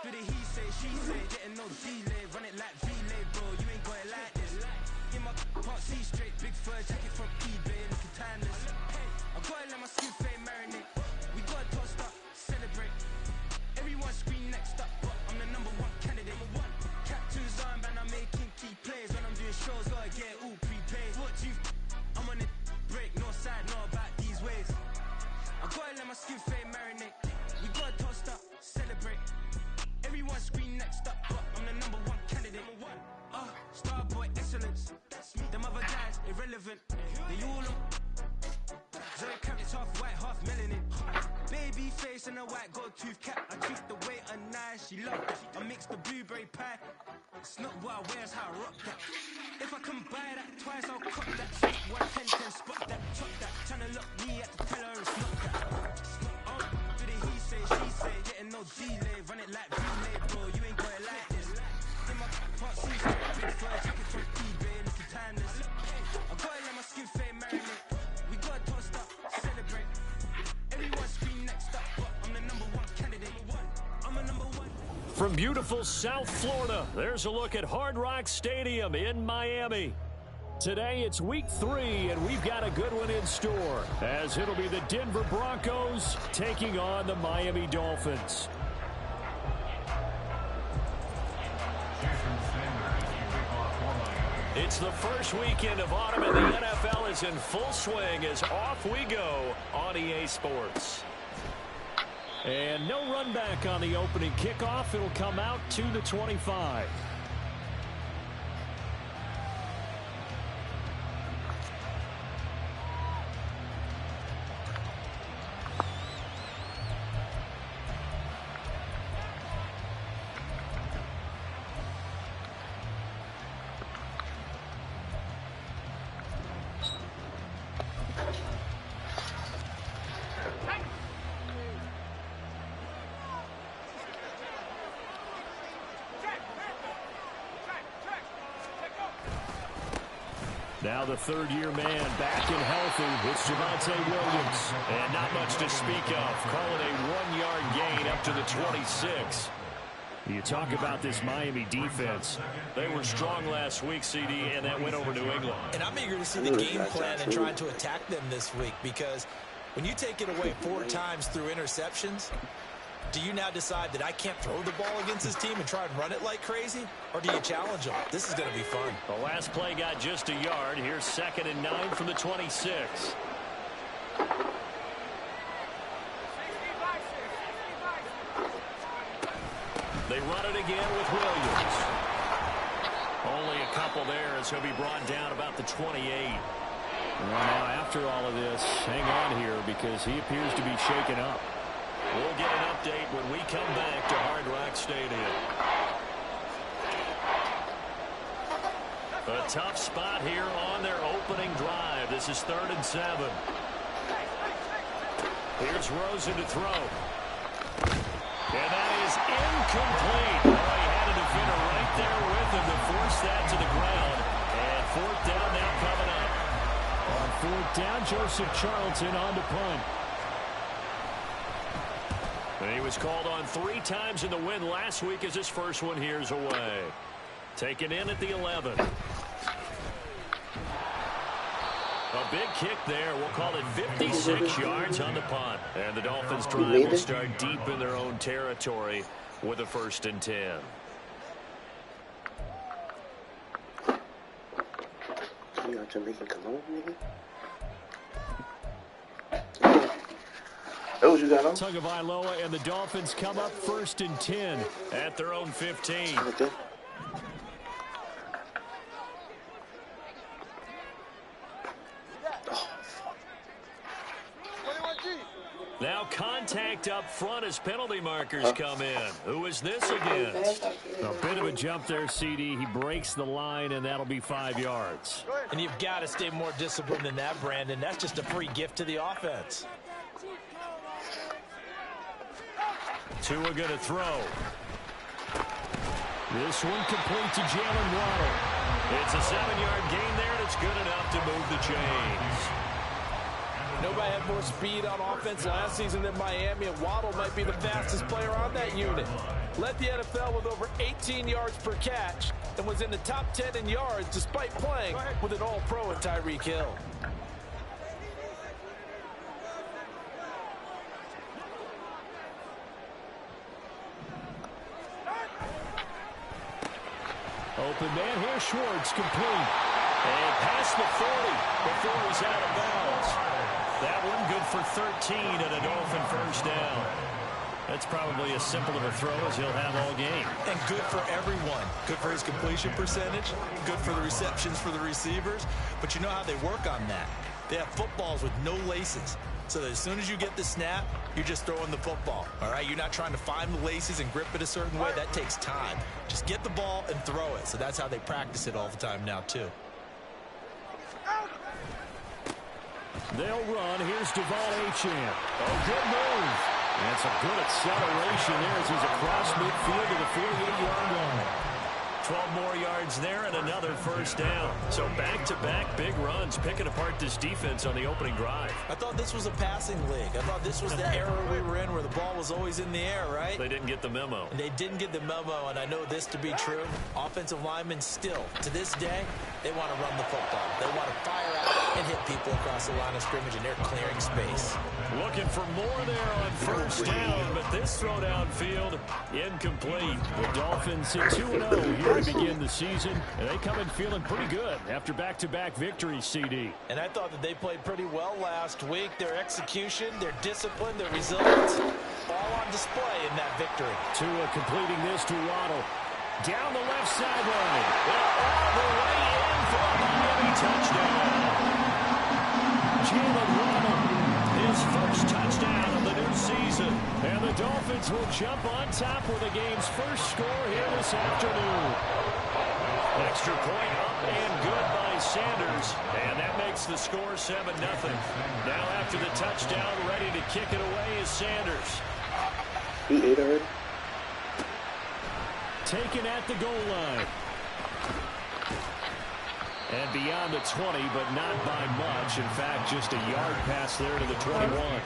Do the he say, she say, getting no delay, run it like relay, bro. You ain't got it like this. In my part C straight, big fur jacket from eBay, looking timeless. I gotta let my skin fade marinate. We gotta toast up, celebrate. Everyone scream next up, but I'm the #1 candidate. Captain's armband, I'm making key plays. When I'm doing shows, gotta get all prepaid. What you? I'm on it, break, no side, no about these ways. I gotta let my skin fade marinate. We gotta toast up, celebrate. Everyone scream next up, but I'm the #1 candidate. Starboy excellence. Them other guys irrelevant. They all look. Zoe carrots half white, half melanin. Baby face and a white gold tooth cap. I treat the waiter nice, she loved that. I mix the blueberry pie. It's not what I wear, it's how I rock that. If I can buy that twice, I'll cop that. 110, spot that, chop that. Tryna lock me at the tell her it's not that. Do the he say, she say, getting no delay, run it like relay, bro. You ain't got it like this. In my part C straight, big fur jacket from eBay, looking timeless. I gotta let my skin fade marinate. We gotta toast up, celebrate. Everyone scream next up, but I'm the #1 candidate. I'm a #1. From beautiful South Florida, there's a look at Hard Rock Stadium in Miami. Today it's week 3, and we've got a good one in store, as it'll be the Denver Broncos taking on the Miami Dolphins. It's the first weekend of autumn, and the NFL is in full swing as off we go on EA Sports. And no run back on the opening kickoff. It'll come out to the 25. Now the third-year man back and healthy. It's Javonte Williams. And not much to speak of. Call it a 1-yard gain up to the 26. You talk about this Miami defense. They were strong last week, CD, and that went over New England. And I'm eager to see the game plan and trying to attack them this week, because when you take it away 4 times through interceptions, do you now decide that I can't throw the ball against this team and try and run it like crazy? Or do you challenge them? This is going to be fun. The last play got just a yard. Here's 2nd and 9 from the 26. They run it again with Williams. Only a couple there as he'll be brought down about the 28. Well, now, after all of this, hang on here because he appears to be shaken up. We'll get an update when we come back to Hard Rock Stadium. A tough spot here on their opening drive. This is 3rd and 7. Here's Rosen to throw. And that is incomplete. Oh, he had a defender right there with him to force that to the ground. And 4th down now coming up. On 4th down, Joseph Charlton on to punt. And he was called on 3 times in the win last week as his first one here's away. Taken in at the 11. A big kick there. We'll call it 56 yards on the punt. And the Dolphins drive will start deep in their own territory with a 1st and 10. You are Jamaican cologne, nigga? Those you got on? Tagovailoa and the Dolphins come up 1st and 10 at their own 15. Okay. Now contact up front as penalty markers come in. Who is this against? A bit of a jump there, CD. He breaks the line, and that'll be 5 yards. And you've got to stay more disciplined than that, Brandon. That's just a free gift to the offense. Tua going to throw. This one complete to Jalen Waddle. It's a 7-yard gain there, and it's good enough to move the chains. Nobody had more speed on offense last season than Miami, and Waddle might be the fastest player on that unit. Led the NFL with over 18 yards per catch and was in the top 10 in yards despite playing with an all-pro in Tyreek Hill. Open man here, Schwartz, complete. And past the 40 before he's out of bounds. That one good for 13 and a Dolphin first down. That's probably as simple of a throw as he'll have all game. And good for everyone. Good for his completion percentage. Good for the receptions for the receivers. But you know how they work on that. They have footballs with no laces. So that as soon as you get the snap, you're just throwing the football. All right? You're not trying to find the laces and grip it a certain way. That takes time. Just get the ball and throw it. So that's how they practice it all the time now, too. They'll run. Here's Devon Achane. Oh, good move. And some good acceleration there as he's across midfield to the 48-yard line. 12 more yards there and another first down. So back-to-back big runs, picking apart this defense on the opening drive. I thought this was a passing league. I thought this was the era we were in where the ball was always in the air, right? They didn't get the memo. And they didn't get the memo, and I know this to be true. Offensive linemen still, to this day, they want to run the football. They want to fire out and hit people across the line of scrimmage, and they're clearing space. Looking for more there on first down, but this throw downfield incomplete. The Dolphins sit 2-0 here to begin the season, and they come in feeling pretty good after back-to-back victories, CD. And I thought that they played pretty well last week. Their execution, their discipline, their resilience, all on display in that victory. Tua completing this to Waddle. Down the left sideline. All the way in for a Miami touchdown. Jalen Waddle, his first touchdown of the new season. And the Dolphins will jump on top with the game's first score here this afternoon. Extra point up and good by Sanders. And that makes the score 7-0. Now after the touchdown, ready to kick it away is Sanders. He ate already. Taken at the goal line. And beyond the 20, but not by much. In fact, just a yard pass there to the 21.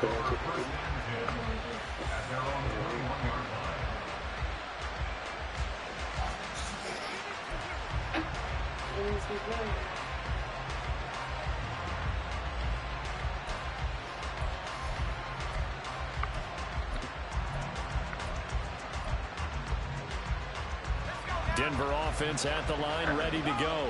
Denver offense at the line, ready to go.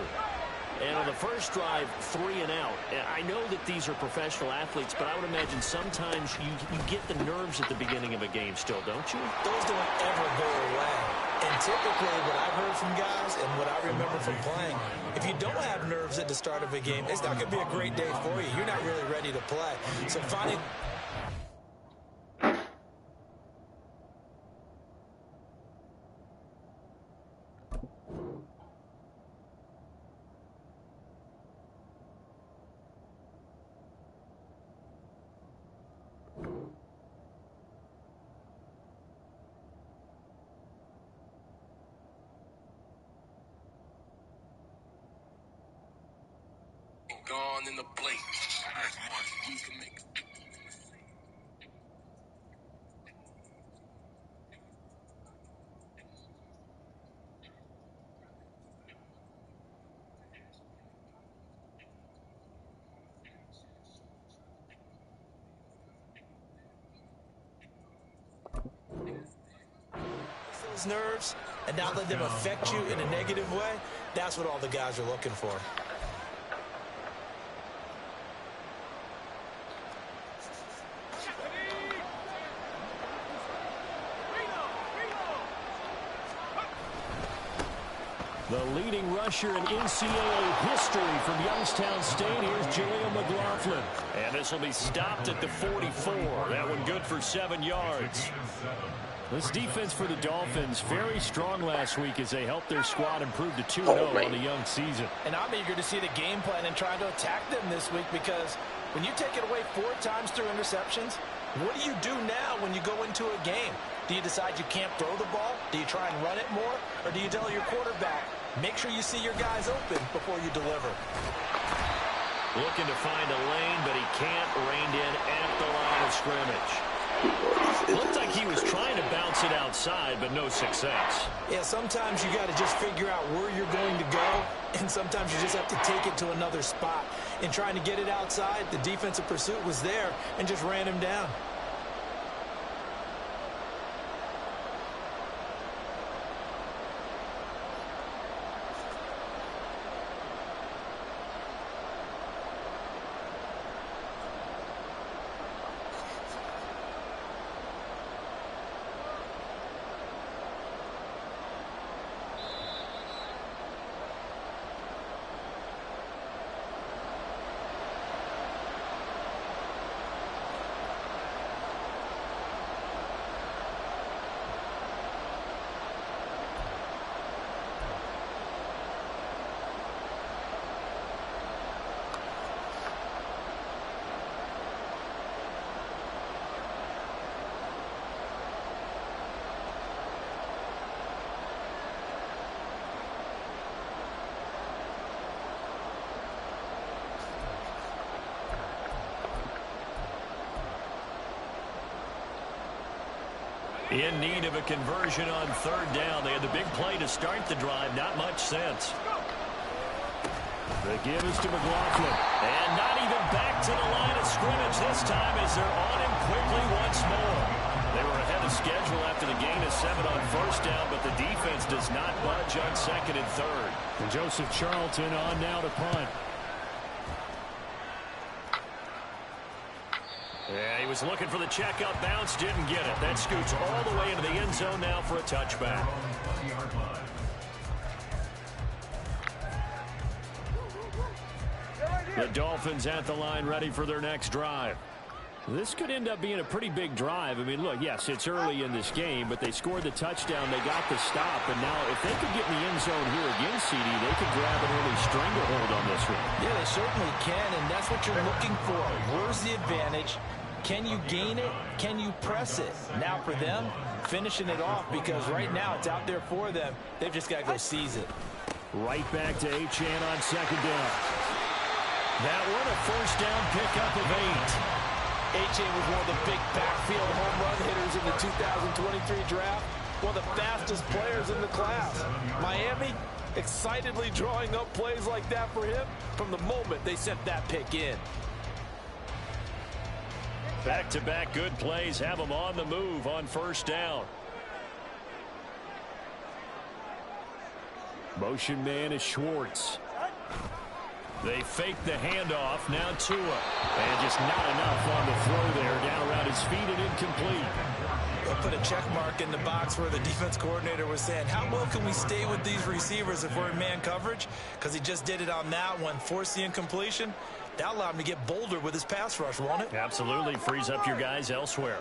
And on the first drive, 3 and out. I know that these are professional athletes, but I would imagine sometimes you get the nerves at the beginning of a game still, don't you? Those don't ever go away. And typically what I've heard from guys and what I remember from playing, if you don't have nerves at the start of a game, it's not going to be a great day for you. You're not really ready to play. So finding... Gone in the blink. We can make. Those nerves and not let them affect you in a negative way, that's what all the guys are looking for. The leading rusher in NCAA history from Youngstown State. Here's Jaleel McLaughlin. And this will be stopped at the 44. That one good for 7 yards. This defense for the Dolphins, very strong last week as they helped their squad improve to 2-0 on the young season. And I'm eager to see the game plan and try to attack them this week, because when you take it away 4 times through interceptions, what do you do now when you go into a game? Do you decide you can't throw the ball? Do you try and run it more? Or do you tell your quarterback, make sure you see your guys open before you deliver? Looking to find a lane, but he can't. Reined in at the line of scrimmage. Looked like he was trying to bounce it outside, but no success. Yeah, sometimes you got to just figure out where you're going to go, and sometimes you just have to take it to another spot. In trying to get it outside, the defensive pursuit was there and just ran him down. In need of a conversion on third down. They had the big play to start the drive. Not much sense. The give is to McLaughlin. And not even back to the line of scrimmage this time as they're on him quickly once more. They were ahead of schedule after the gain of 7 on first down, but the defense does not budge on second and third. And Joseph Charlton on now to punt. Yeah, he was looking for the checkup bounce, didn't get it. That scoots all the way into the end zone now for a touchback. The Dolphins at the line ready for their next drive. This could end up being a pretty big drive. I mean, look, yes, it's early in this game, but they scored the touchdown. They got the stop, and now if they could get in the end zone here again, CD, they could grab an early stranglehold on this one. Yeah, they certainly can, and that's what you're looking for. Where's the advantage? Can you gain it? Can you press it? Now for them, finishing it off, because right now it's out there for them. They've just got to go seize it. Right back to Achane on second down. That one a first down pickup of 8. Achane was one of the big backfield home run hitters in the 2023 draft. One of the fastest players in the class. Miami excitedly drawing up plays like that for him from the moment they sent that pick in. Back-to-back good plays have them on the move on first down. Motion man is Schwartz. They fake the handoff. Now Tua. And just not enough on the throw there. Down around his feet and incomplete. They'll put a check mark in the box where the defense coordinator was saying, how well can we stay with these receivers if we're in man coverage? Because he just did it on that one. Forced the incompletion. That allowed him to get bolder with his pass rush, won't it? Absolutely. Frees up your guys elsewhere.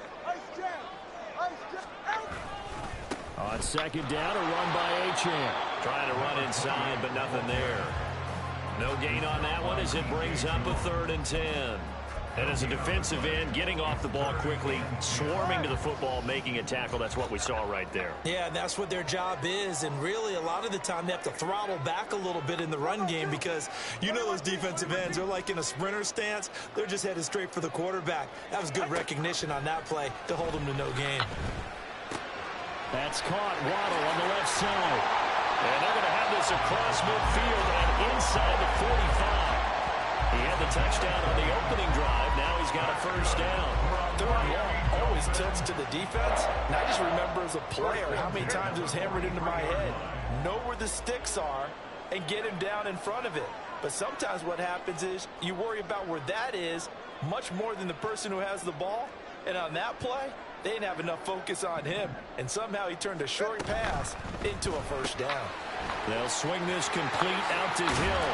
On second down, a run by Achane. Trying to run inside, but nothing there. No gain on that one as it brings up a 3rd and 10. And as a defensive end, getting off the ball quickly, swarming to the football, making a tackle, that's what we saw right there. Yeah, that's what their job is. And really, a lot of the time, they have to throttle back a little bit in the run game because you know those defensive ends, they're like in a sprinter stance. They're just headed straight for the quarterback. That was good recognition on that play to hold them to no gain. That's caught. Waddle on the left side. And they're going to have this across midfield and inside the 45. He had the touchdown on the opening drive. Now he's got a first down. Third and always tilts to the defense. And I just remember as a player how many times it was hammered into my head. Know where the sticks are and get him down in front of it. But sometimes what happens is you worry about where that is much more than the person who has the ball. And on that play, they didn't have enough focus on him. And somehow he turned a short pass into a first down. They'll swing this complete out to Hill.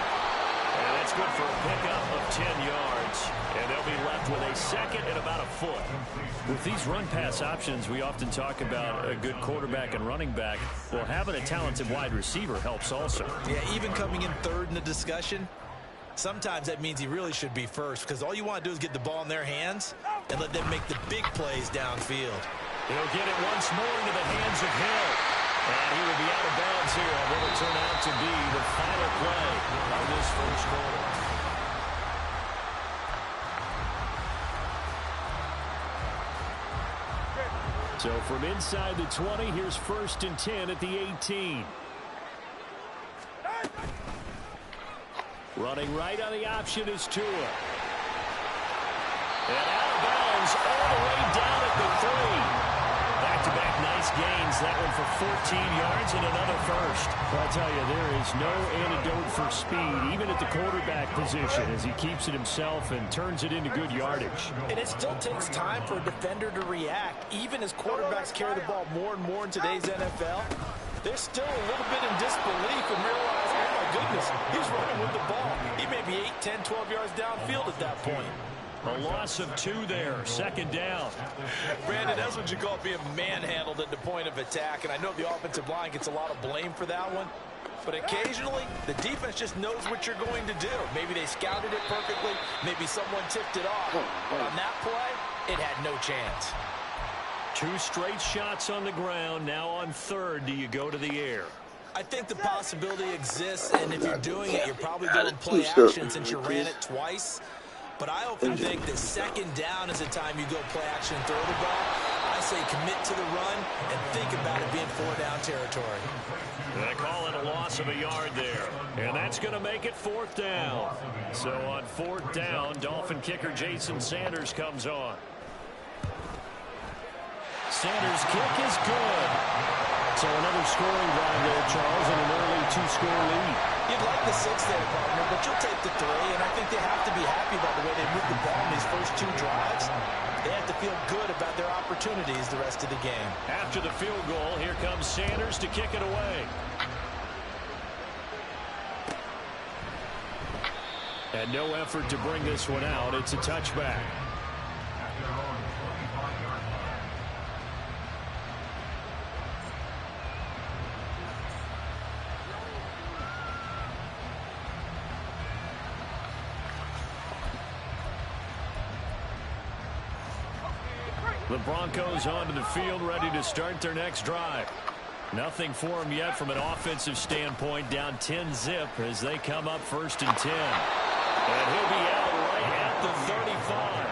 And that's good for a pickup of 10 yards. And they'll be left with a second and about a foot. With these run-pass options, we often talk about a good quarterback and running back. Well, having a talented wide receiver helps also. Yeah, even coming in third in the discussion, sometimes that means he really should be first because all you want to do is get the ball in their hands and let them make the big plays downfield. He'll get it once more into the hands of Hill. And he will be out of bounds here on what will turn out to be the final play of this first quarter. from inside the 20, here's 1st and 10 at the 18. Running right on the option is Tua. And out of bounds all the way down at the 3. Back-to-back nice gains. That one for 14 yards and another first. Well, I tell you, there is no antidote for speed, even at the quarterback position, as he keeps it himself and turns it into good yardage. And it still takes time for a defender to react. Even as quarterbacks carry the ball more and more in today's NFL, they're still a little bit in disbelief and realize, oh my goodness, he's running with the ball. He may be 8, 10, 12 yards downfield at that point. A loss of 2 there, 2nd down. Brandon, that's what you call being manhandled at the point of attack, and I know the offensive line gets a lot of blame for that one, but occasionally the defense just knows what you're going to do. Maybe they scouted it perfectly, maybe someone tipped it off, but on that play, it had no chance. 2 straight shots on the ground. Now on 3rd, do you go to the air? I think the possibility exists, and if you're doing it, you're probably doing play action since you ran it twice. But I often think that 2nd down is the time you go play action and throw the ball. I say commit to the run and think about it being 4-down territory. They call it a loss of a yard there. And that's going to make it 4th down. So on 4th down, Dolphin kicker Jason Sanders comes on. Sanders' kick is good. So another scoring drive there, Charles, and an early 2-score lead. You'd like the 6 there, partner, but you'll take the 3, and I think they have to be happy about the way they moved the ball in these first 2 drives. They have to feel good about their opportunities the rest of the game. After the field goal, here comes Sanders to kick it away. And no effort to bring this one out. It's a touchback. The Broncos onto the field, ready to start their next drive. Nothing for them yet from an offensive standpoint. Down 10-zip as they come up 1st and 10. And he'll be out right at the 35.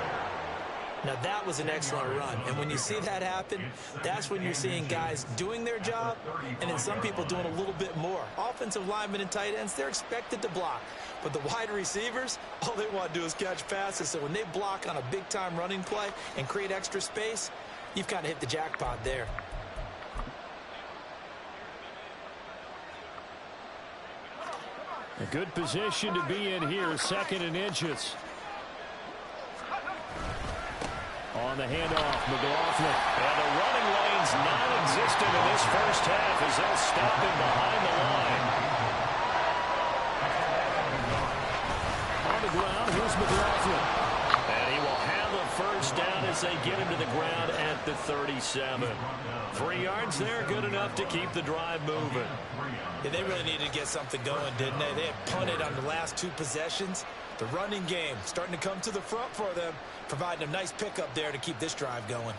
Now that was an excellent run, and when you see that happen, that's when you're seeing guys doing their job and then some people doing a little bit more. Offensive linemen and tight ends, they're expected to block, but the wide receivers, all they want to do is catch passes. So when they block on a big-time running play and create extra space, you've kind of hit the jackpot there. A good position to be in here, 2nd and inches. On the handoff, McLaughlin. And the running lane's non-existent in this first half as they'll stop him behind the line. On the ground, here's McLaughlin. And he will have a first down as they get him to the ground at the 37. 3 yards there, good enough to keep the drive moving. Yeah, they really needed to get something going, didn't they? They had punted on the last 2 possessions. The running game starting to come to the front for them, providing a nice pickup there to keep this drive going.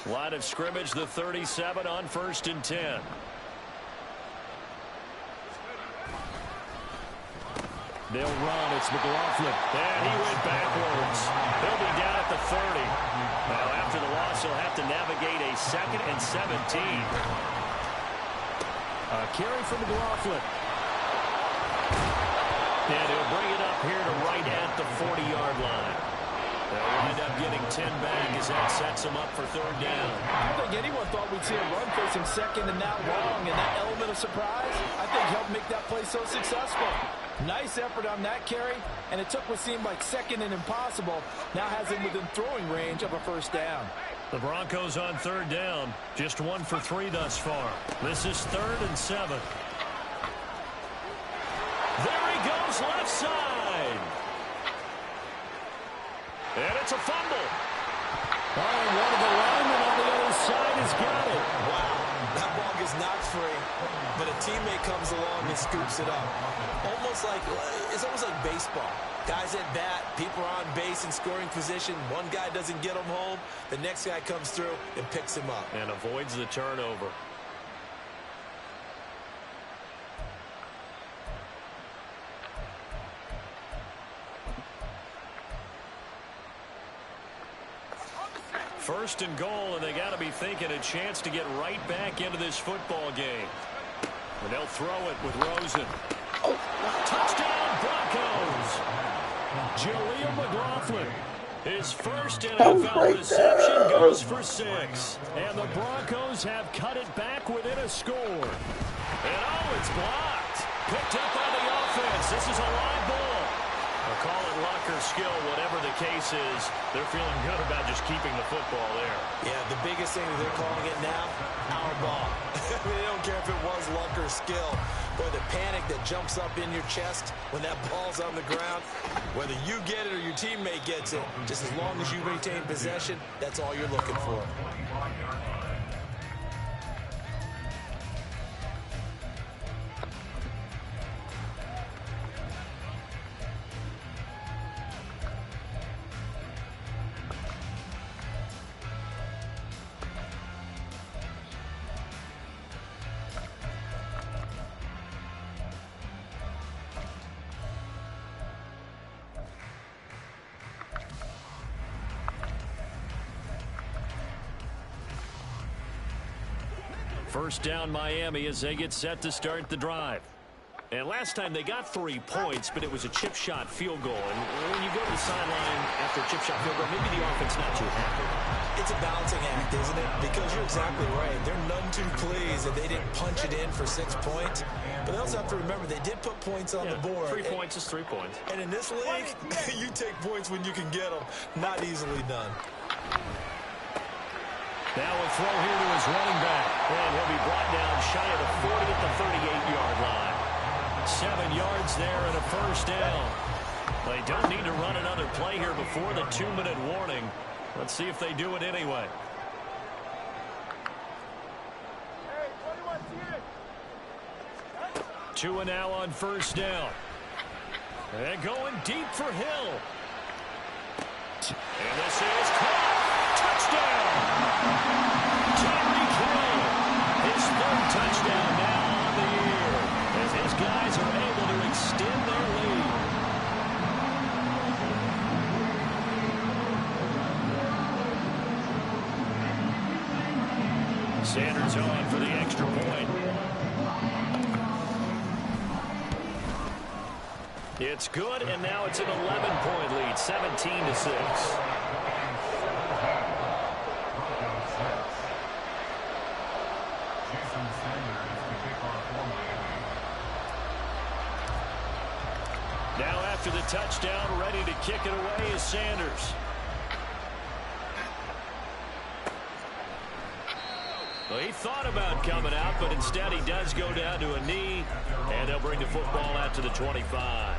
Line of scrimmage, the 37 on 1st and 10. They'll run. It's McLaughlin. And he went backwards. He'll be down at the 30. Now, after the loss, he'll have to navigate a 2nd and 17. A carry from McLaughlin. And he'll bring it up here to right at the 40-yard line. They'll wind up getting 10 back as that sets them up for 3rd down. I don't think anyone thought we'd see a run facing 2nd and that long, and that element of surprise, I think, helped make that play so successful. Nice effort on that carry, and it took what seemed like 2nd and impossible. Now has him within throwing range of a first down. The Broncos on 3rd down. Just 1 for 3 thus far. This is 3rd and 7. There he goes, left side. And it's a fumble. Oh, and one of the linemen on the other side has got it. Wow, that ball gets knocked free, but a teammate comes along and scoops it up. It's almost like baseball. Guys at bat, people are on base in scoring position. One guy doesn't get him home. The next guy comes through and picks him up. And avoids the turnover. First and goal, and they got to be thinking a chance to get right back into this football game. And they'll throw it with Rosen. Touchdown, Broncos! Jaleel McLaughlin. His first NFL reception goes for 6. And the Broncos have cut it back within a score. And it's blocked. Picked up by the offense. This is a live ball. They'll call it luck or skill, whatever the case is. They're feeling good about just keeping the football there. Yeah, the biggest thing that they're calling it now, our ball. They don't care if it was luck or skill. Boy, the panic that jumps up in your chest when that ball's on the ground, whether you get it or your teammate gets it, just as long as you maintain possession, that's all you're looking for. First down Miami as they get set to start the drive. And last time they got 3 points, but it was a chip shot field goal. And when you go to the sideline after a chip shot field goal, maybe the offense not too happy. It's a balancing act, isn't it? Because you're exactly right. They're none too pleased that they didn't punch it in for 6 points. But they also have to remember they did put points on the board. 3 points is 3 points. And in this league, you take points when you can get them. Not easily done. Now a throw here to his running back. And he'll be brought down shy of the 40 at the 38-yard line. 7 yards there and a first down. They don't need to run another play here before the 2-minute warning. Let's see if they do it anyway. Two and now on first down. And going deep for Hill. And this is caught. Touchdown! Tyreek Hill. His 3rd touchdown now on the year. As his guys are able to extend their lead. Sanders on for the extra point. It's good, and now it's an 11-point lead, 17-6. Now after the touchdown, ready to kick it away is Sanders. Well, he thought about coming out, but instead he does go down to a knee, and they'll bring the football out to the 25.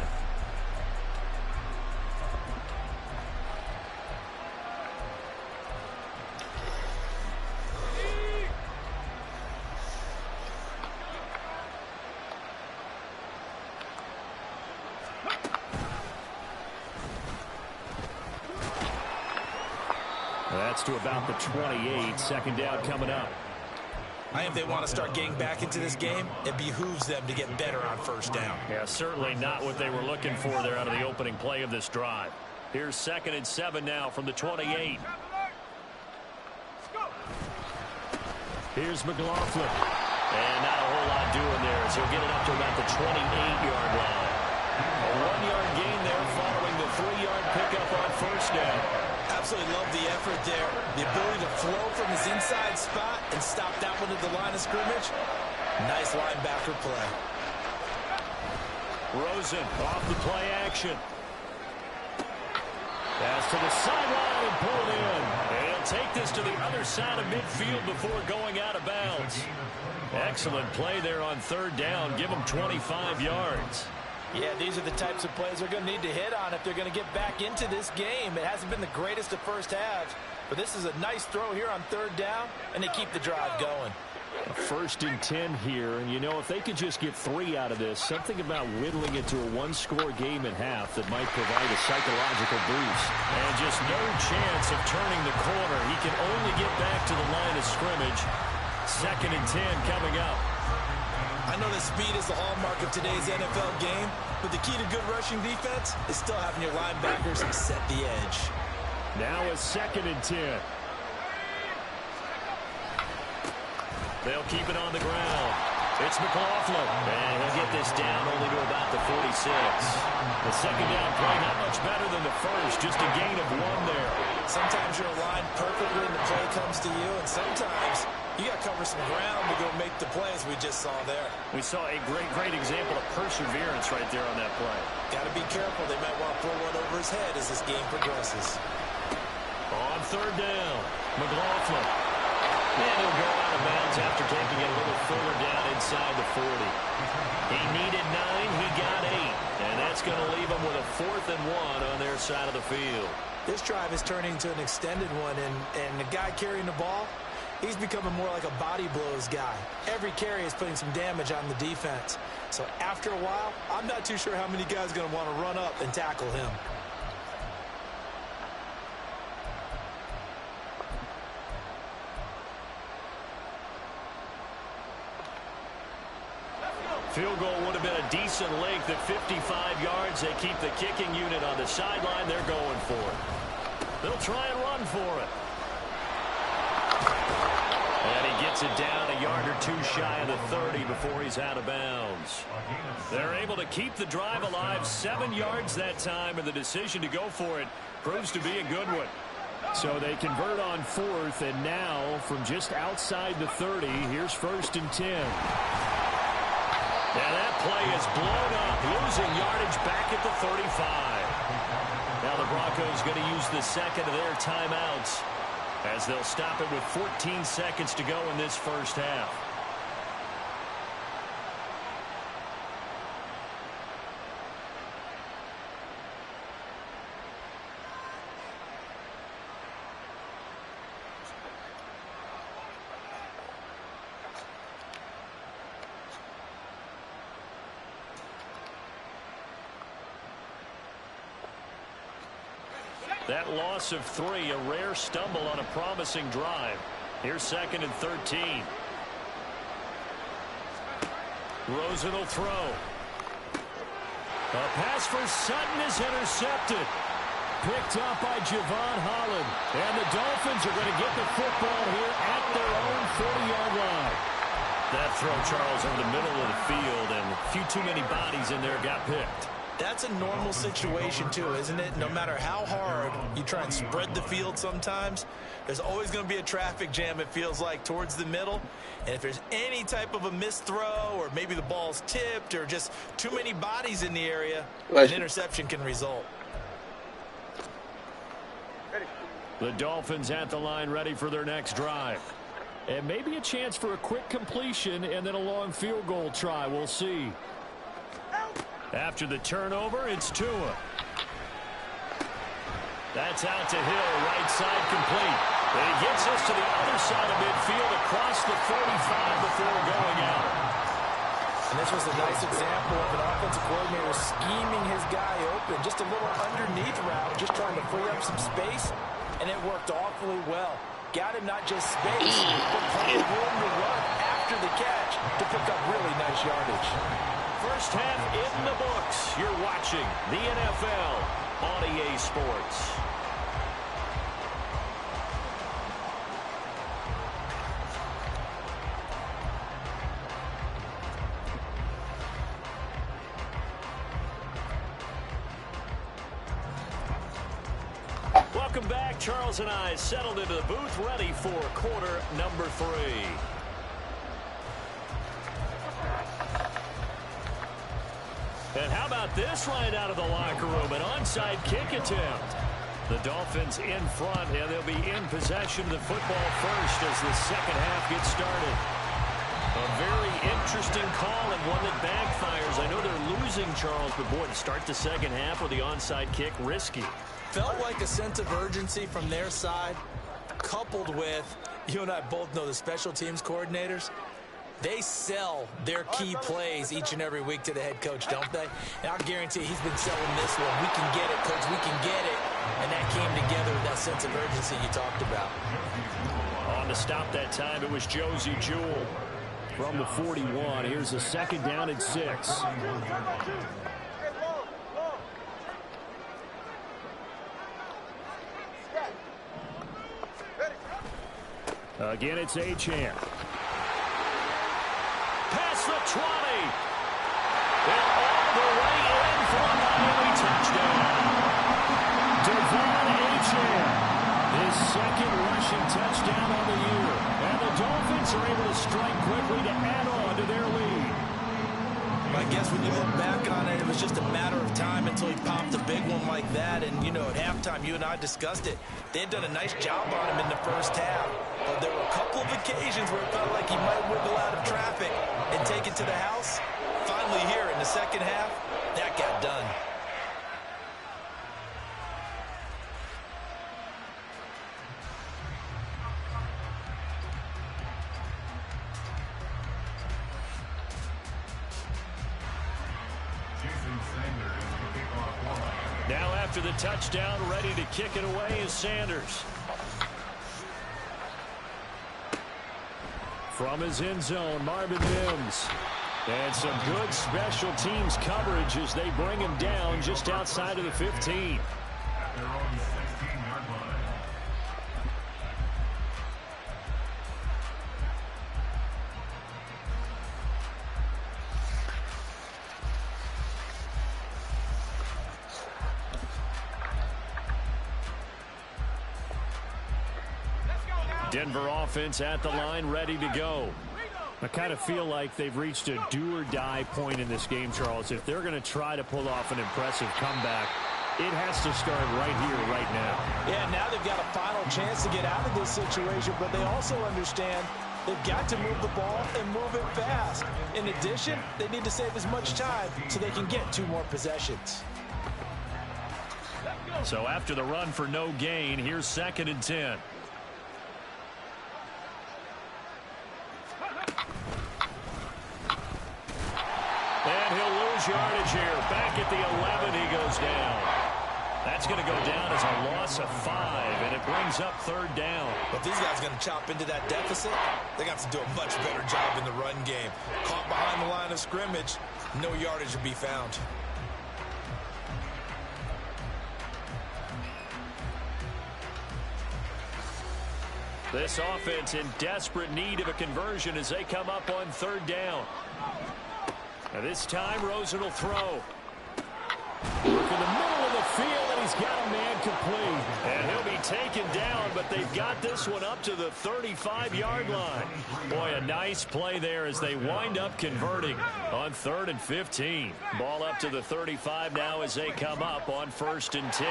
That's to about the 28. Second down coming up. I think they want to start getting back into this game. It behooves them to get better on first down. Yeah, certainly not what they were looking for there out of the opening play of this drive. Here's 2nd and 7 now from the 28. Here's McLaughlin. And not a whole lot doing there as he'll get it up to about the 28-yard line. A 1-yard gain there following the 3-yard pickup on first down. Absolutely love the effort there. The ability to flow from his inside spot and stop that one at the line of scrimmage. Nice linebacker play. Rosen off the play action. Pass to the sideline and pulled in. And he'll take this to the other side of midfield before going out of bounds. Excellent play there on 3rd down. Give him 25 yards. Yeah, these are the types of plays they're going to need to hit on if they're going to get back into this game. It hasn't been the greatest of first halves, but this is a nice throw here on 3rd down, and they keep the drive going. A 1st and 10 here, and you know, if they could just get 3 out of this, something about whittling it to a 1-score game at half that might provide a psychological boost. And just no chance of turning the corner. He can only get back to the line of scrimmage. 2nd and 10 coming up. I know that speed is the hallmark of today's NFL game, but the key to good rushing defense is still having your linebackers set the edge. Now a 2nd and 10. They'll keep it on the ground. It's McLaughlin. And he'll get this down only to about the 46. The second down play not much better than the first. Just a gain of 1 there. Sometimes you're aligned perfectly and the play comes to you. And sometimes you got to cover some ground to go make the play, as we just saw there. We saw a great example of perseverance right there on that play. Got to be careful. They might want to pull one over his head as this game progresses. On third down, McLaughlin. And he'll go out of bounds after taking it a little further down inside the 40. He needed 9, he got 8. And that's going to leave him with a 4th and 1 on their side of the field. This drive is turning into an extended one, and the guy carrying the ball, he's becoming more like a body blows guy. Every carry is putting some damage on the defense. So after a while, I'm not too sure how many guys are going to want to run up and tackle him. Field goal would have been a decent length at 55 yards. They keep the kicking unit on the sideline. They're going for it. They'll try and run for it. And he gets it down a yard or 2 shy of the 30 before he's out of bounds. They're able to keep the drive alive. 7 yards that time, and the decision to go for it proves to be a good one. So they convert on 4th, and now from just outside the 30, here's 1st and 10. And that play is blown up, losing yardage back at the 35. Now the Broncos going to use the second of their timeouts as they'll stop it with 14 seconds to go in this first half. That loss of 3, a rare stumble on a promising drive. Here's 2nd and 13. Rosen will throw. A pass for Sutton is intercepted. Picked up by Javon Holland. And the Dolphins are going to get the football here at their own 40-yard line. That throw, Charles, over the middle of the field, and a few too many bodies in there got picked. That's a normal situation, too, isn't it? No matter how hard you try and spread the field sometimes, there's always going to be a traffic jam, it feels like, towards the middle. And if there's any type of a missed throw, or maybe the ball's tipped, or just too many bodies in the area, an interception can result. The Dolphins at the line, ready for their next drive. And maybe a chance for a quick completion and then a long field goal try. We'll see. After the turnover, it's Tua. That's out to Hill, right side complete. And he gets us to the other side of midfield across the 45 before going out. And this was a nice example of an offensive coordinator scheming his guy open. Just a little underneath route, just trying to free up some space, and it worked awfully well. Got him not just space, but plenty of room to run after the catch to pick up really nice yardage. First half in the books. You're watching the NFL on EA Sports. Welcome back. Charles and I settled into the booth, ready for quarter number 3. And how about this right out of the locker room? An onside kick attempt. The Dolphins in front, and they'll be in possession of the football first as the second half gets started. A very interesting call and one that backfires. I know they're losing, Charles, but boy, to start the second half with the onside kick, risky. Felt like a sense of urgency from their side, coupled with, you and I both know the special teams coordinators, they sell their key plays each and every week to the head coach, don't they? And I guarantee he's been selling this one. We can get it, coach. We can get it. And that came together with that sense of urgency you talked about. On the stop that time, it was Josie Jewell from the 41. Here's a second down and 6. Again, it's Achane. across the 20. And all the way in for a Miami touchdown. Devon Achane, his second rushing touchdown on the year. And the Dolphins are able to strike quickly to add on to their lead. I guess when you look back on it, it was just a matter of time until he popped a big one like that. And, you know, at halftime, you and I discussed it. They had done a nice job on him in the first half. But there were a couple of occasions where it felt like he might wiggle out of traffic and take it to the house. Finally here in the second half, that got done. Now after the touchdown, ready to kick it away is Sanders. From his end zone, Marvin Mims. And some good special teams coverage as they bring him down just outside of the 15. Denver offense at the line, ready to go. I kind of feel like they've reached a do-or-die point in this game, Charles. If they're going to try to pull off an impressive comeback, it has to start right here, right now. Yeah, now they've got a final chance to get out of this situation, but they also understand they've got to move the ball and move it fast. In addition, they need to save as much time so they can get 2 more possessions. So after the run for no gain, here's 2nd and 10. And he'll lose yardage here. Back at the 11, he goes down. That's going to go down as a loss of 5, and it brings up 3rd down. But these guys are going to chop into that deficit. They got to do a much better job in the run game. Caught behind the line of scrimmage, no yardage to be found. This offense in desperate need of a conversion as they come up on 3rd down. Now this time, Rosen will throw. Look in the middle of the field, and he's got a man complete. And he'll be taken down, but they've got this one up to the 35-yard line. Boy, a nice play there as they wind up converting on 3rd and 15. Ball up to the 35 now as they come up on 1st and 10.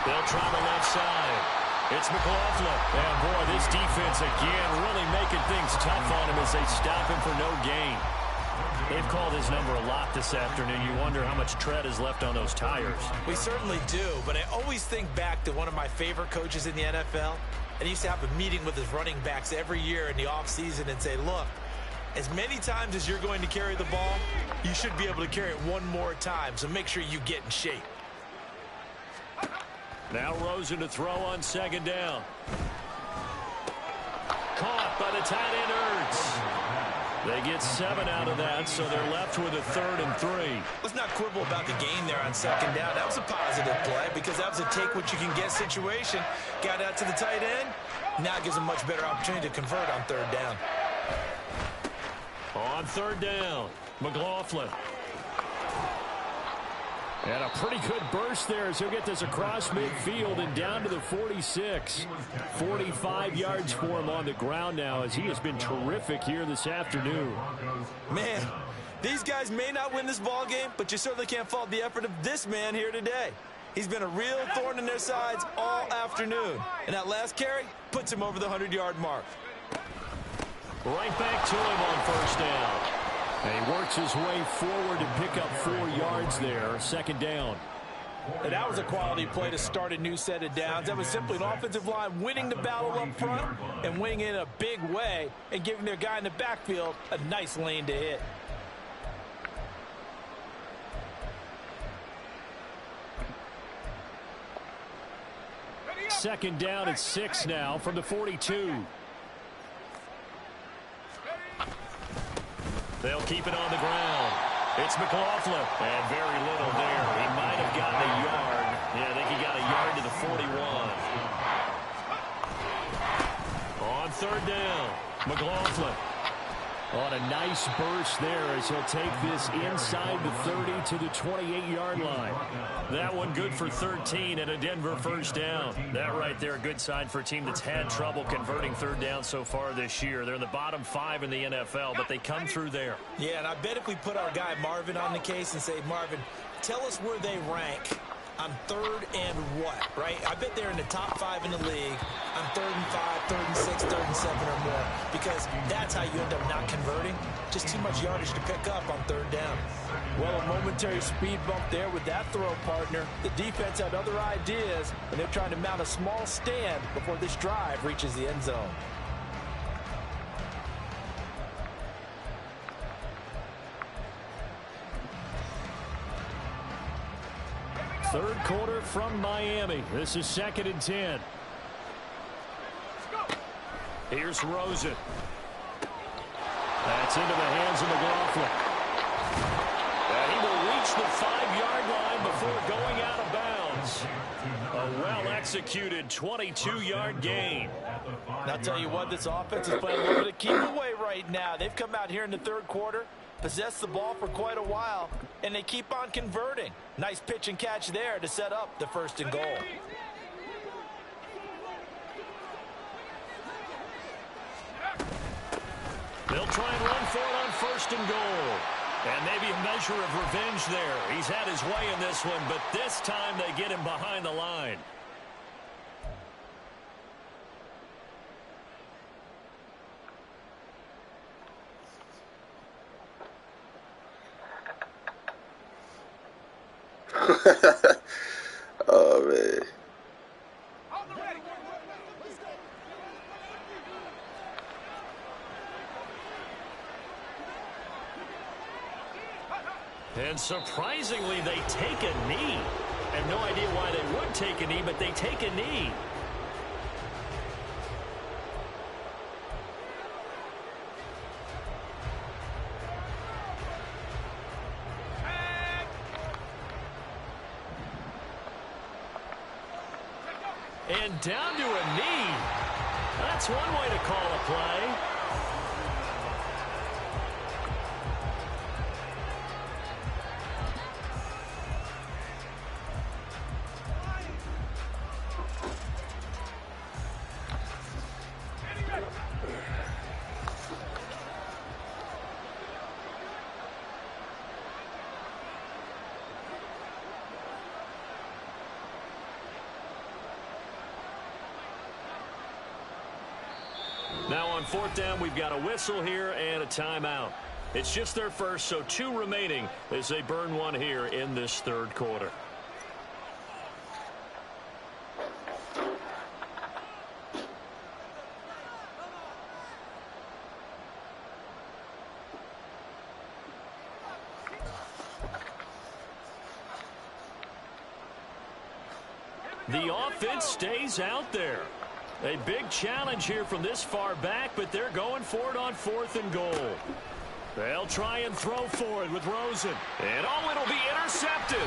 They'll try the left side. It's McLaughlin. And, boy, this defense again really making things tough on him as they stop him for no gain. They've called his number a lot this afternoon. You wonder how much tread is left on those tires. We certainly do, but I always think back to one of my favorite coaches in the NFL. And he used to have a meeting with his running backs every year in the offseason and say, look, as many times as you're going to carry the ball, you should be able to carry it 1 more time, so make sure you get in shape. Now Rosen to throw on 2nd down. Caught by the tight end Ertz. They get 7 out of that, so they're left with a 3rd and 3. Let's not quibble about the gain there on 2nd down. That was a positive play because that was a take-what-you-can-get situation. Got out to the tight end. Now it gives them a much better opportunity to convert on 3rd down. On 3rd down, McLaughlin. And a pretty good burst there as he'll get this across midfield and down to the 46. 45 yards for him on the ground now as he has been terrific here this afternoon. Man, these guys may not win this ball game, but you certainly can't fault the effort of this man here today. He's been a real thorn in their sides all afternoon. And that last carry puts him over the 100-yard mark. Right back to him on 1st down. And he works his way forward to pick up 4 yards there. 2nd down. And that was a quality play to start a new set of downs. That was simply an offensive line winning the battle up front and winning in a big way and giving their guy in the backfield a nice lane to hit. Second down at 6 now from the 42. They'll keep it on the ground. It's McLaughlin. And very little there. He might have gotten a yard. Yeah, I think he got a yard to the 41. third down. McLaughlin on a nice burst there as he'll take this inside the 30 to the 28-yard line. That one good for 13 and a Denver first down. That right there, a good sign for a team that's had trouble converting third down so far this year. They're in the bottom 5 in the NFL, but they come through there. Yeah, and I bet if we put our guy Marvin on the case and say, Marvin, tell us where they rank on third and what, right? I bet they're in the top 5 in the league on 3rd and 5, 3rd and 6, 3rd and 7 or more, because that's how you end up not converting. Just too much yardage to pick up on third down. Well, a momentary speed bump there with that throw, partner. The defense had other ideas, and they're trying to mount a small stand before this drive reaches the end zone. Third quarter from Miami. This is 2nd and 10. Here's Rosen. That's into the hands of McLaughlin. And he will reach the 5-yard line before going out of bounds. A well-executed 22-yard gain. And I'll tell you what, this offense is playing a little bit of keep away right now. They've come out here in the third quarter, possessed the ball for quite a while, and they keep on converting. Nice pitch and catch there to set up the 1st and goal. They'll try and run for it on 1st and goal. And maybe a measure of revenge there. He's had his way in this one, but this time they get him behind the line. Oh, man. And surprisingly, they take a knee. I have no idea why they would take a knee, but they take a knee. And down to a knee. That's one way to call a play. Now on 4th down, we've got a whistle here and a timeout. It's just their first, so 2 remaining as they burn one here in this 3rd quarter. The offense stays out there. A big challenge here from this far back, but they're going for it on 4th and goal. They'll try and throw for it with Rosen. And it'll be intercepted.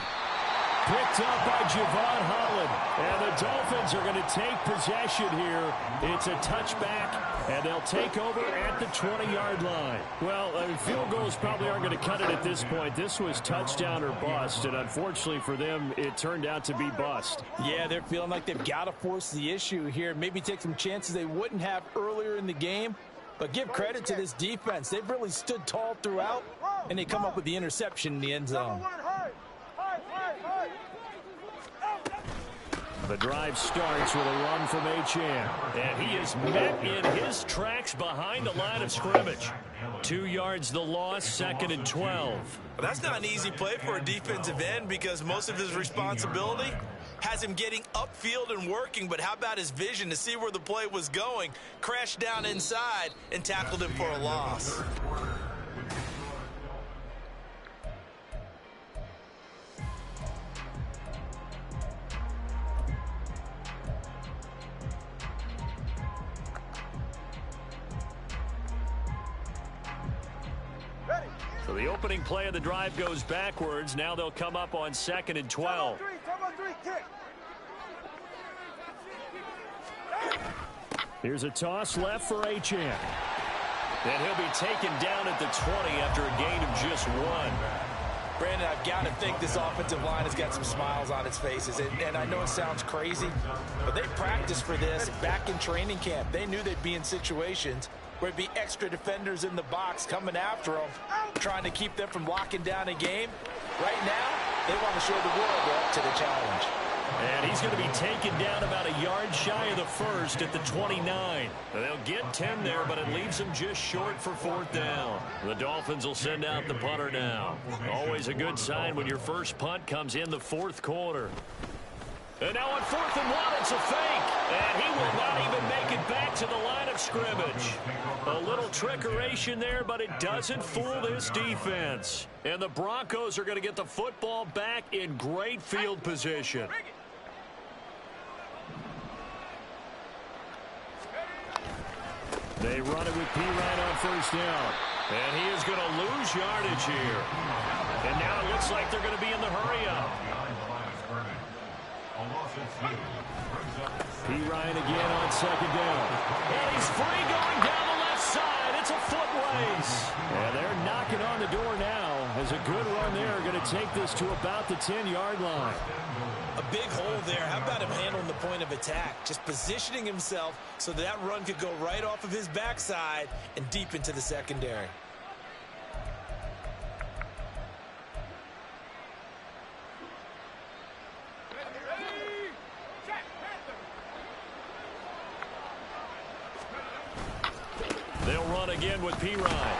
Picked up by Javon Holland. And the Dolphins are going to take possession here. It's a touchback, and they'll take over at the 20-yard line. Well, field goals probably aren't going to cut it at this point. This was touchdown or bust, and unfortunately for them, it turned out to be bust. Yeah, they're feeling like they've got to force the issue here. Maybe take some chances they wouldn't have earlier in the game. But give credit to this defense. They've really stood tall throughout, and they come up with the interception in the end zone. The drive starts with a run from Achane. And he is met in his tracks behind the line of scrimmage. 2 yards the loss, 2nd and 12. Well, that's not an easy play for a defensive end because most of his responsibility has him getting upfield and working. But how about his vision to see where the play was going? Crashed down inside and tackled him for a loss. So the opening play of the drive goes backwards. Now they'll come up on 2nd and 12. Here's a toss left for Achane. And he'll be taken down at the 20 after a gain of just 1. Brandon, I've got to think this offensive line has got some smiles on its faces. And I know it sounds crazy, but they practiced for this back in training camp. They knew they'd be in situations where it'd be extra defenders in the box coming after them, trying to keep them from locking down a game. Right now, they want to show the world they're up to the challenge. And he's going to be taken down about a yard shy of the first at the 29. They'll get 10 there, but it leaves them just short for 4th down. The Dolphins will send out the punter now. Always a good sign when your first punt comes in the 4th quarter. And now on 4th and 1, it's a fake. And he will not even make it back to the line of scrimmage. A little trickeration there, but it doesn't fool this defense. And the Broncos are going to get the football back in great field position. They run it with P-Ryan on 1st down. And he is going to lose yardage here. And now it looks like they're going to be in the hurry-up. P-Ryan again on 2nd down. And he's free going down the left side. It's a foot race. And they're knocking on the door now. As a good run there, going to take this to about the 10-yard line. A big hole there. How about him handling the point of attack? Just positioning himself so that run could go right off of his backside and deep into the secondary. They'll run again with P-Ryan.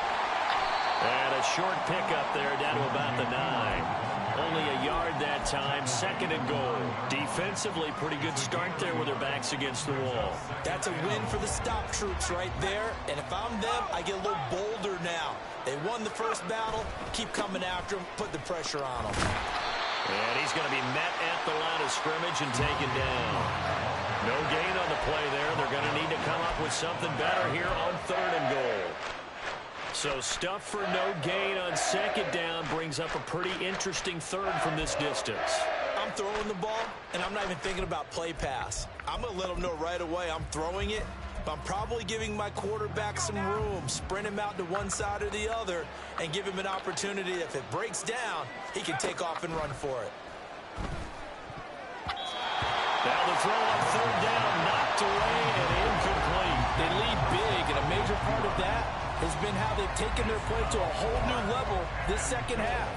And a short pickup there down to about the 9. Only a yard that time, 2nd and goal. Defensively, pretty good start there with their backs against the wall. That's a win for the stop troops right there. And if I'm them, I get a little bolder now. They won the first battle. Keep coming after them. Put the pressure on them. And he's going to be met at the line of scrimmage and taken down. No gain on the play there. They're going to need to come up with something better here on 3rd and goal. So stuff for no gain on 2nd down brings up a pretty interesting 3rd from this distance. I'm throwing the ball, and I'm not even thinking about play pass. I'm going to let them know right away I'm throwing it, but I'm probably giving my quarterback some room, sprint him out to one side or the other, and give him an opportunity. If it breaks down, he can take off and run for it. Now the throw on 3rd down, knocked away and incomplete. They lead big, and a major part of that has been how they've taken their play to a whole new level this second half.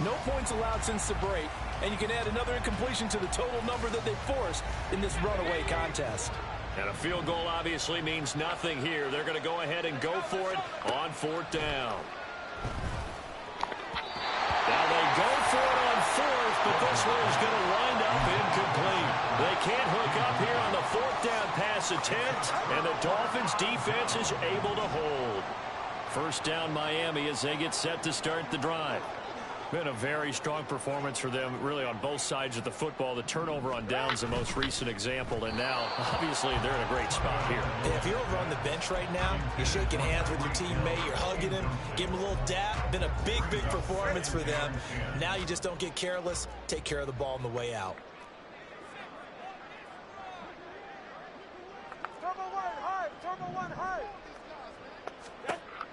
No points allowed since the break, and you can add another incompletion to the total number that they forced in this runaway contest. And a field goal obviously means nothing here. They're going to go ahead and go for it on 4th down. Now they go for it on 4th, but this one is going to wind up incomplete. They can't hook up here on the 4th down pass attempt, and the Dolphins defense is able to hold. 1st down Miami as they get set to start the drive. Been a very strong performance for them, really, on both sides of the football. The turnover on downs, the most recent example, and now, obviously, they're in a great spot here. If you're over on the bench right now, you're shaking hands with your teammate, you're hugging him, give him a little dap. Been a big, big performance for them. Now you just don't get careless. Take care of the ball on the way out.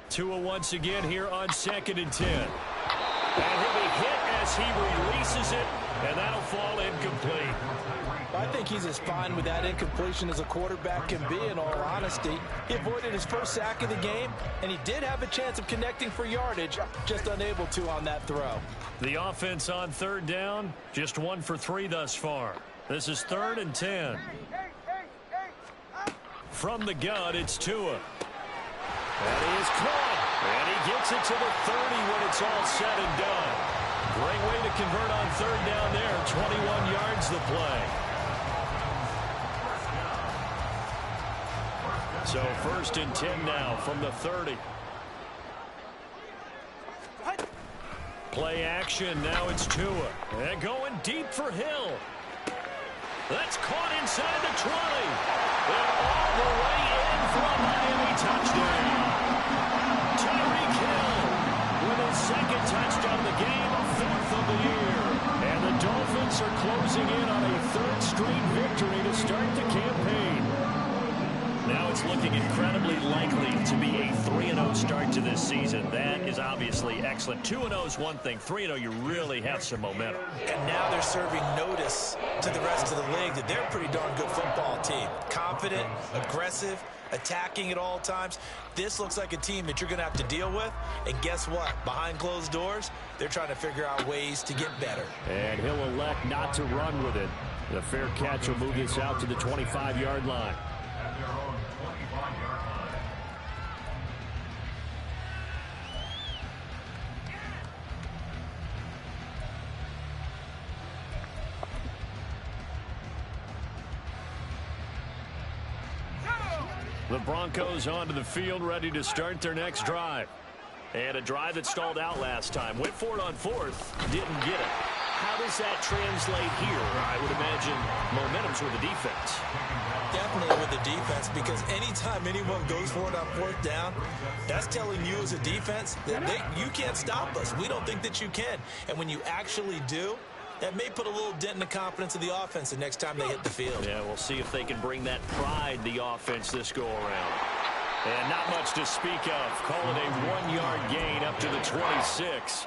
Tua once again here on 2nd and 10. And he'll be hit as he releases it, and that'll fall incomplete. I think he's as fine with that incompletion as a quarterback can be, in all honesty. He avoided his first sack of the game, and he did have a chance of connecting for yardage, just unable to on that throw. The offense on 3rd down, just 1 for 3 thus far. This is 3rd and 10. From the gun, it's Tua. And he is caught. And he gets it to the 30 when it's all said and done. Great way to convert on 3rd down there. 21 yards the play. So 1st and 10 now from the 30. Play action. Now it's Tua. And going deep for Hill. That's caught inside the 20. And all the way in for a Miami touchdown. Tyreek Hill with his 2nd touchdown of the game, 4th of the year. And the Dolphins are closing in on a 3rd straight victory to start the campaign. Now it's looking incredibly likely to be a 3-0 start to this season. That is obviously excellent. 2-0 is one thing. 3-0, you really have some momentum. And now they're serving notice to the rest of the league that they're a pretty darn good football team. Confident, aggressive, attacking at all times. This looks like a team that you're going to have to deal with. And guess what? Behind closed doors, they're trying to figure out ways to get better. And he'll elect not to run with it. The fair catch will move this out to the 25-yard line. The Broncos onto the field, ready to start their next drive. And a drive that stalled out last time. Went for it on fourth, didn't get it. How does that translate here? I would imagine momentum's with the defense. Definitely with the defense, because anytime anyone goes for it on fourth down, that's telling you as a defense that you can't stop us. We don't think that you can. And when you actually do, that may put a little dent in the confidence of the offense the next time they hit the field. Yeah, we'll see if they can bring that pride, the offense, this go-around. And not much to speak of. Call it a 1-yard gain up to the 26.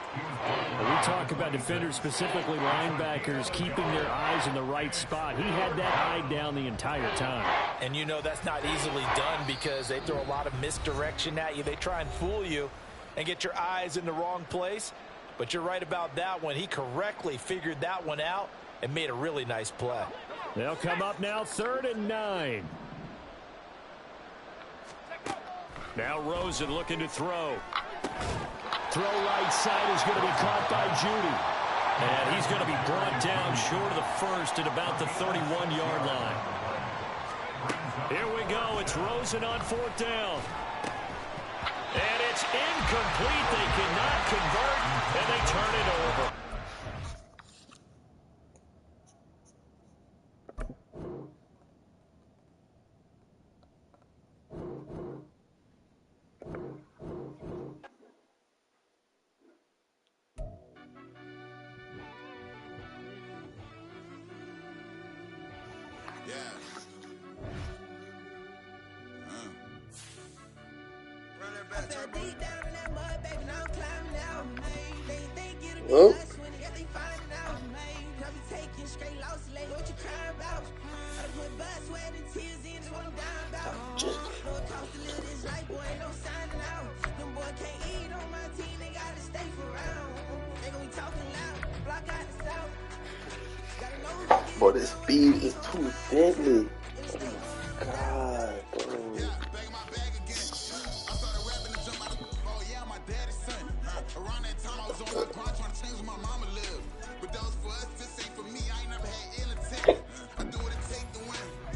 We talk about defenders, specifically linebackers, keeping their eyes in the right spot. He had that eye down the entire time. And you know that's not easily done because they throw a lot of misdirection at you. They try and fool you and get your eyes in the wrong place. But you're right about that one. He correctly figured that one out and made a really nice play. They'll come up now, 3rd and 9. Now Rosen looking to throw. Throw right side is going to be caught by Judy. And he's going to be brought down short of the first at about the 31-yard line. Here we go. It's Rosen on 4th down. And it's incomplete. They cannot convert, and they turn it over. Well, boy, this speed is too deadly. Oh my God, bro. Around that time I was on my grind trying to change where my mama lived. But those for us, this ain't for me. I ain't never had ill intent. I do what it take to win.